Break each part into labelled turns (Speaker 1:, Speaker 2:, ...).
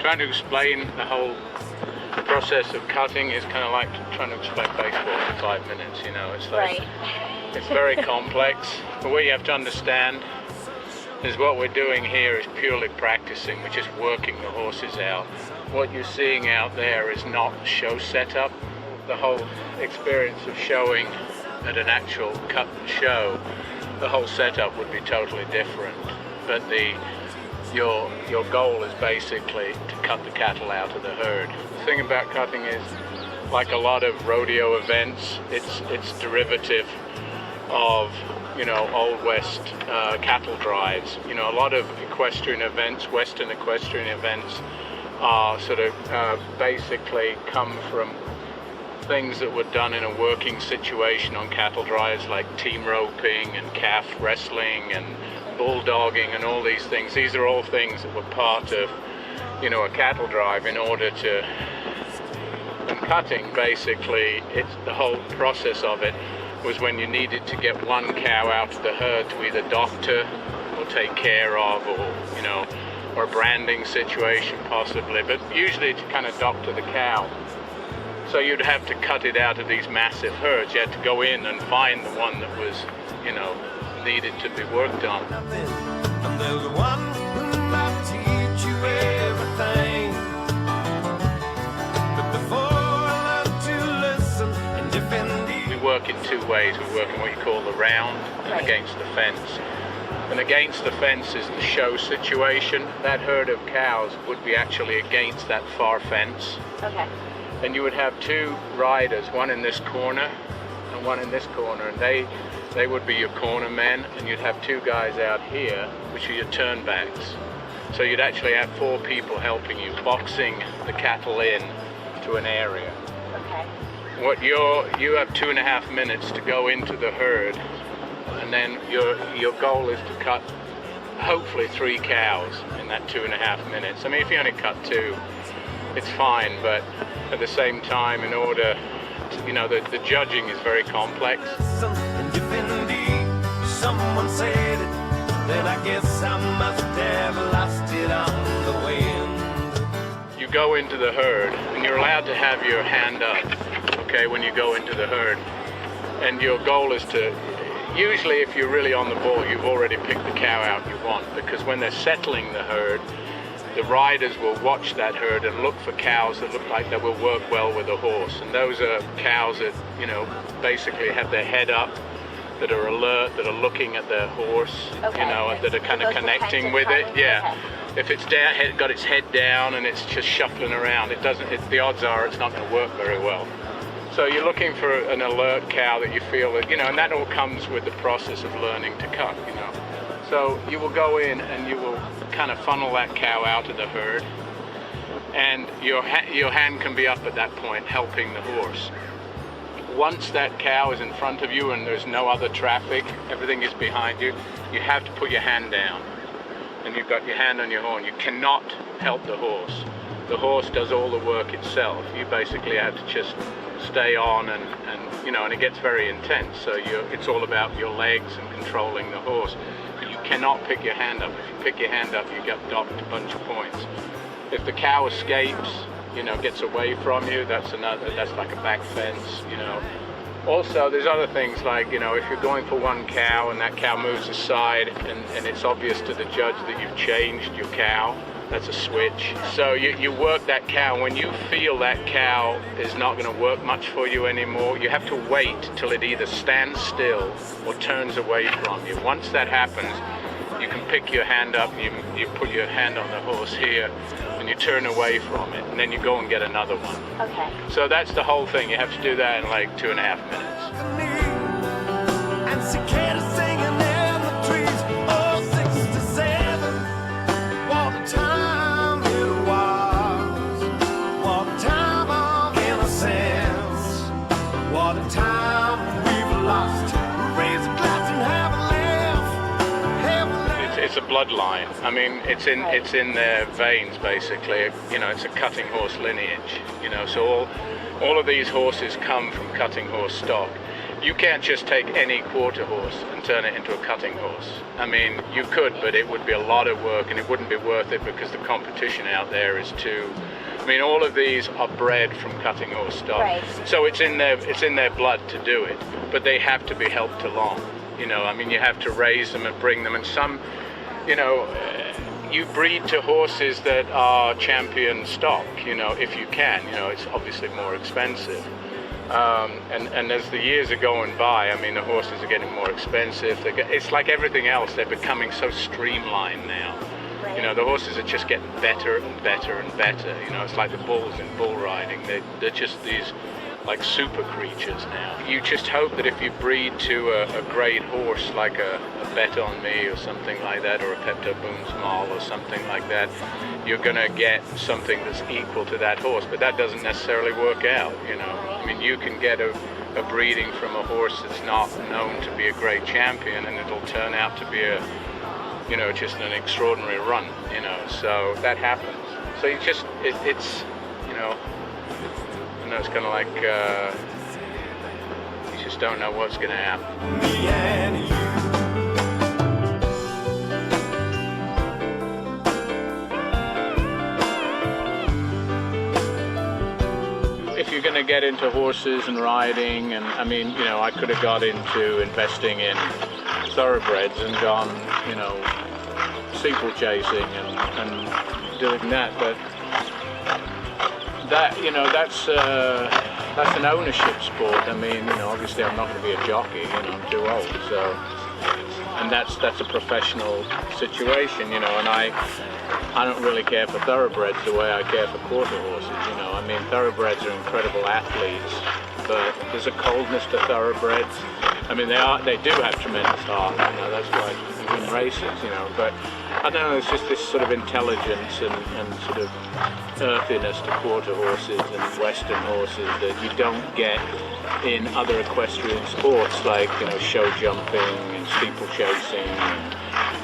Speaker 1: trying to explain the whole process of cutting is kind of like trying to explain baseball in 5 minutes, you know. It's like,
Speaker 2: Right.
Speaker 1: it's very complex. But what you have to understand is what we're doing here is purely practicing. We're just working the horses out. What you're seeing out there is not show setup. The whole experience of showing at an actual cut show, the whole setup would be totally different. But your goal is basically to cut the cattle out of the herd. The thing about cutting is, like a lot of rodeo events, it's derivative of, you know, Old West cattle drives. You know, a lot of equestrian events, Western equestrian events, are sort of basically come from things that were done in a working situation on cattle drives, like team roping and calf wrestling and bulldogging and all these things. These are all things that were part of, you know, a cattle drive in order to. And cutting, basically, it's the whole process of it was when you needed to get one cow out of the herd to either doctor or take care of, or, you know, or a branding situation possibly, but usually to kind of doctor the cow. So you'd have to cut it out of these massive herds. You had to go in and find the one that was, you know, needed to be worked on.
Speaker 3: And there's one who might teach you everything. But before I learn to listen and defend you.
Speaker 1: We work in two ways. We work in what you call the round and against the fence. And against the fence is the show situation. That herd of cows would be actually against that far fence.
Speaker 2: Okay.
Speaker 1: And you would have two riders, one in this corner and one in this corner, and they would be your corner men, and you'd have two guys out here, which are your turnbacks. So you'd actually have 4 people helping you, boxing the cattle in to an area.
Speaker 2: Okay.
Speaker 1: You have 2.5 minutes to go into the herd, and then your goal is to cut hopefully 3 cows in that 2.5 minutes. I mean, if you only cut 2, it's fine, but at the same time, in order to, you know, the judging is very complex.
Speaker 3: And if indeed someone said it, then I guess I must have lost it on the wind.
Speaker 1: You go into the herd, and you're allowed to have your hand up, okay, when you go into the herd. And your goal is to, usually if you're really on the ball, you've already picked the cow out you want, because when they're settling the herd, the riders will watch that herd and look for cows that look like they will work well with a horse. And those are cows that, you know, basically have their head up, that are alert, that are looking at their horse,
Speaker 2: Okay.
Speaker 1: you know, that are kind of connecting with it. Yeah. Okay. If it's down, got its head down and it's just shuffling around, the odds are it's not going to work very well. So you're looking for an alert cow that you feel that, you know, and that all comes with the process of learning to cut, you know. So you will go in and you will kind of funnel that cow out of the herd, and your hand can be up at that point helping the horse. Once that cow is in front of you and there's no other traffic, everything is behind you, you have to put your hand down, and you've got your hand on your horn. You cannot help the horse. The horse does all the work itself. You basically have to just stay on, and you know, and it gets very intense. So it's all about your legs and controlling the horse. But you cannot pick your hand up. If you pick your hand up, you get docked a bunch of points. If the cow escapes, you know, gets away from you, that's like a back fence, you know. Also, there's other things like, you know, if you're going for one cow and that cow moves aside and it's obvious to the judge that you've changed your cow, that's a switch. So you work that cow. When you feel that cow is not going to work much for you anymore, you have to wait till it either stands still or turns away from you. Once that happens, you can pick your hand up, and you put your hand on the horse here, and you turn away from it, and then you go and get another one.
Speaker 2: Okay.
Speaker 1: So that's the whole thing. You have to do that in like 2.5 minutes.
Speaker 3: And cicadas singing in the trees. Oh, 67. What a time it was. What a time of innocence. What a time we've lost. Raise a glass and have a laugh.
Speaker 1: It's a bloodline. I mean, it's in their veins basically. You know, it's a cutting horse lineage. You know, so all of these horses come from cutting horse stock. you can't just take any quarter horse and turn it into a cutting horse. I mean, you could, but it would be a lot of work, and it wouldn't be worth it because the competition out there is too. I mean, all of these are bred from cutting horse stock,
Speaker 2: Right.
Speaker 1: so it's in their blood to do it. But they have to be helped along. You know, I mean, you have to raise them and bring them, and some, you know. You breed to horses that are champion stock, you know, if you can. You know, it's obviously more expensive. And as the years are going by, I mean, the horses are getting more expensive. It's like everything else, they're becoming so streamlined now.
Speaker 2: Right.
Speaker 1: You know, the horses are just getting better and better and better. You know, it's like the bulls in bull riding. They're just these like super creatures now. You just hope that if you breed to a great horse like a Bet on Me or something like that, or a Pepto Bismol or something like that, you're going to get something that's equal to that horse. But that doesn't necessarily work out, you know. I mean, you can get a breeding from a horse that's not known to be a great champion, and it'll turn out to be you know, just an extraordinary run, you know. So that happens. So you just, it's, you know, it's kind of like you just don't know what's going to happen.
Speaker 3: Me and you.
Speaker 1: If you're going to get into horses and riding, and I mean, you know, I could have got into investing in thoroughbreds and gone, you know, steeplechasing and doing that, but that, you know, that's an ownership sport. I mean, you know, obviously I'm not going to be a jockey, you know, I'm too old, so, and that's a professional situation, you know, and I don't really care for thoroughbreds the way I care for quarter horses, you know. I mean, thoroughbreds are incredible athletes, but there's a coldness to thoroughbreds. I mean, they do have tremendous heart, you know, that's why you win races, you know, but I don't know, it's just this sort of intelligence and sort of earthiness to quarter horses and western horses that you don't get in other equestrian sports like, you know, show jumping and steeplechasing and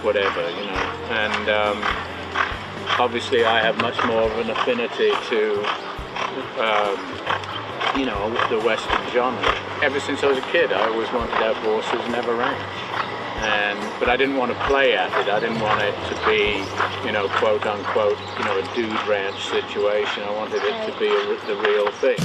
Speaker 1: whatever, you know. And obviously I have much more of an affinity to you know, the western genre. Ever since I was a kid, I always wanted to have horses and have a ranch. But I didn't want to play at it. I didn't want it to be, you know, quote unquote, you know, a dude ranch situation. I wanted it to be the real thing.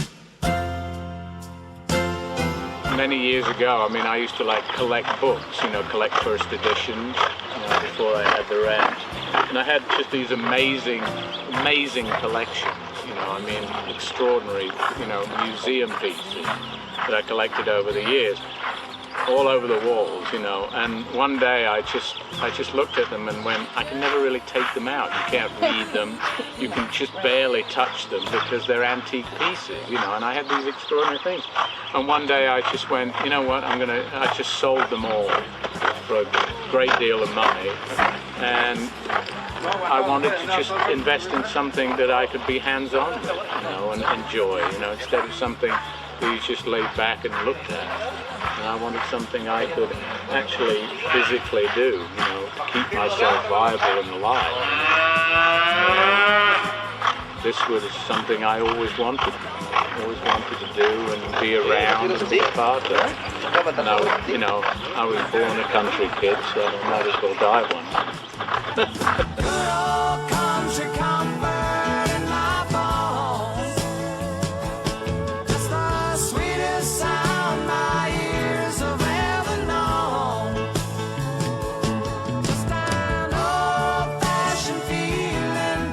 Speaker 1: Many years ago, I mean, I used to like collect books, you know, collect first editions, you know, before I had the ranch. And I had just these amazing collections, you know, I mean, extraordinary, you know, museum pieces that I collected over the years, all over the walls, you know. And one day I just looked at them and went, I can never really take them out. You can't read them. You can just barely touch them because they're antique pieces, you know. And I had these extraordinary things. And one day I just went, you know what, I just sold them all for a great deal of money. And I wanted to just invest in something that I could be hands-on with, you know, and enjoy, you know, instead of something that you just laid back and looked at. And I wanted something I could actually physically do, you know, to keep myself viable and alive. This was something I always wanted to do and be around and be a part of. And I, you know, I was born a country kid, so I might as well die one.
Speaker 3: Good old country comfort in my bones. Just the sweetest sound my ears have ever known. Just an old-fashioned feeling,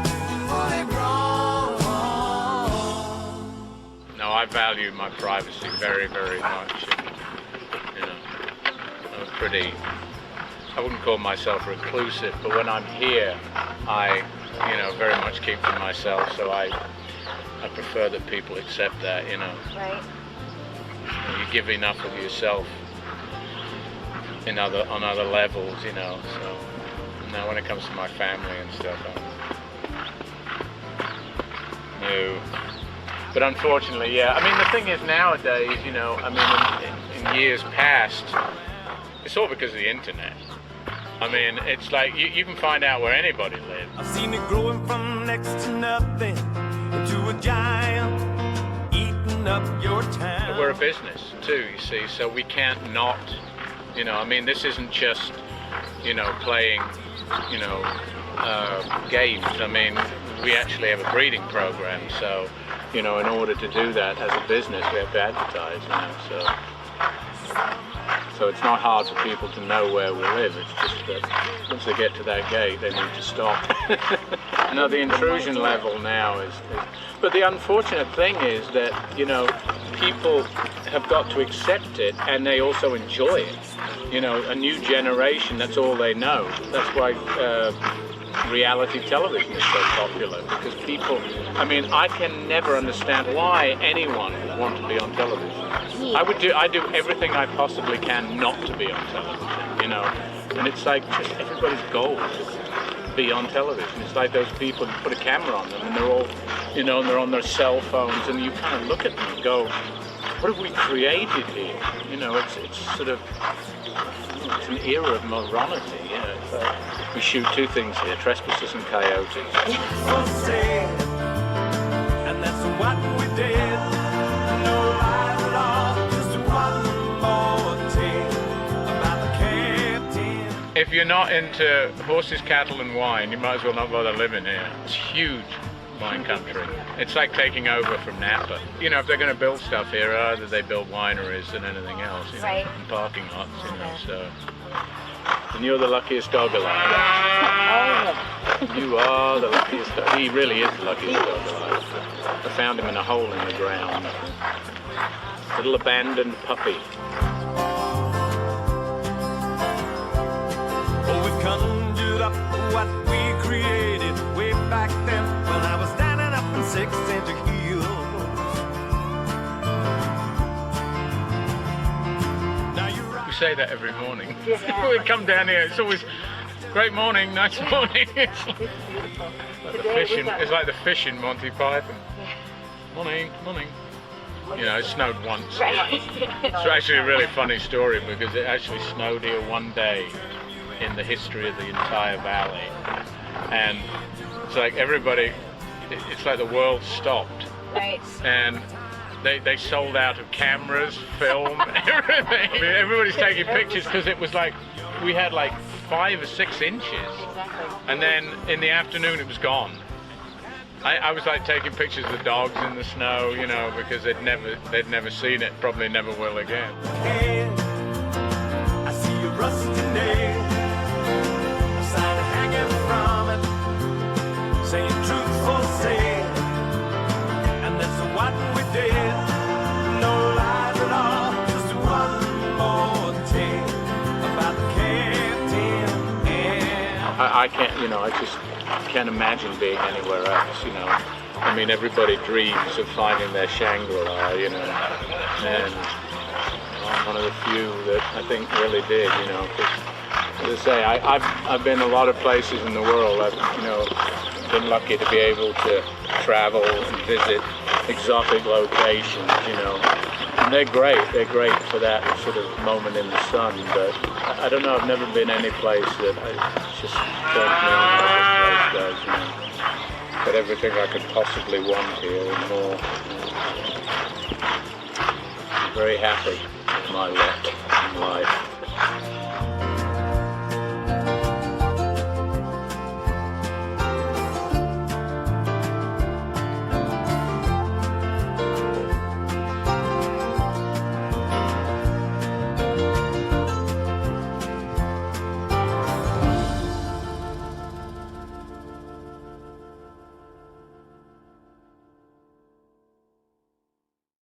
Speaker 3: fully grown.
Speaker 1: No, I value my privacy very, very much. And, you know, I'm pretty. I wouldn't call myself reclusive, but when I'm here, I, you know, very much keep to myself. So I prefer that people accept that, you know.
Speaker 2: Right.
Speaker 1: You give enough of yourself on other levels, you know. So now when it comes to my family and stuff, no. But unfortunately, yeah. I mean, the thing is nowadays, you know, I mean, in years past, it's all because of the internet. I mean, it's like you can find out where anybody lives.
Speaker 3: I've seen it growing from next to nothing into a giant, eating up your town.
Speaker 1: We're we're a business too, you see, so we can't not, you know, I mean, this isn't just, you know, playing, you know, games. I mean, we actually have a breeding program, so, you know, in order to do that as a business, we have to advertise, you know, so it's not hard for people to know where we live. It's just that once they get to that gate, they need to stop. No, the intrusion level now is, but the unfortunate thing is that, you know, people have got to accept it, and they also enjoy it. You know, a new generation, that's all they know. That's why reality television is so popular, because people, I mean, I can never understand why anyone would want to be on television. I do everything I possibly can not to be on television, you know, and it's like just everybody's goal is to be on television. It's like those people who put a camera on them and they're all, you know, and they're on their cell phones, and you kind of look at them and go, what have we created here? You know, it's sort of, it's an era of morality, yeah. We shoot two things here, trespassers and coyotes.
Speaker 3: And that's what we did. No lies at all, just one more tale about the captain.
Speaker 1: If you're not into horses, cattle and wine, you might as well not bother living here. It's huge wine country. It's like taking over from Napa. You know, if they're going to build stuff here, either they build wineries than anything else, you know, and parking lots, you know, so. And you're the luckiest dog alive.
Speaker 2: Oh.
Speaker 1: You are the luckiest dog. He really is the luckiest dog alive. I found him in a hole in the ground. Little abandoned puppy.
Speaker 3: Oh, we've conjured up what we created way back then when I was standing up in 6-inch heels. Now you're right.
Speaker 1: We say that every morning. We come down here, it's always great morning, nice morning. It's like the fishing, it's like the fish in Monty Python. Morning, morning. You know, it snowed once. It's actually a really funny story, because it actually snowed here one day in the history of the entire valley. And it's like everybody, it's like the world stopped.
Speaker 2: Right.
Speaker 1: And they sold out of cameras, film, everything. I mean, everybody's taking pictures, because it was like, we had like 5 or 6 inches.
Speaker 2: Exactly.
Speaker 1: And then in the afternoon it was gone. I was like taking pictures of the dogs in the snow, you know, because they'd never seen it, probably never will again.
Speaker 3: Hey, I see a rusty nail, a sign hanging from it, saying truth for sale, and that's what we did. No lies at all, just one more tale about the captain. And
Speaker 1: I can't, you know, I just can't imagine being anywhere else, you know. I mean, everybody dreams of finding their Shangri-La, you know, and I'm one of the few that I think really did, you know, because, as I say, I've been a lot of places in the world. I've, you know, been lucky to be able to travel and visit exotic locations, you know, and they're great for that sort of moment in the sun, but I don't know, I've never been any place that just turns me on like this place does, you know. Got everything I could possibly want here and more. I'm very happy with my lot in life.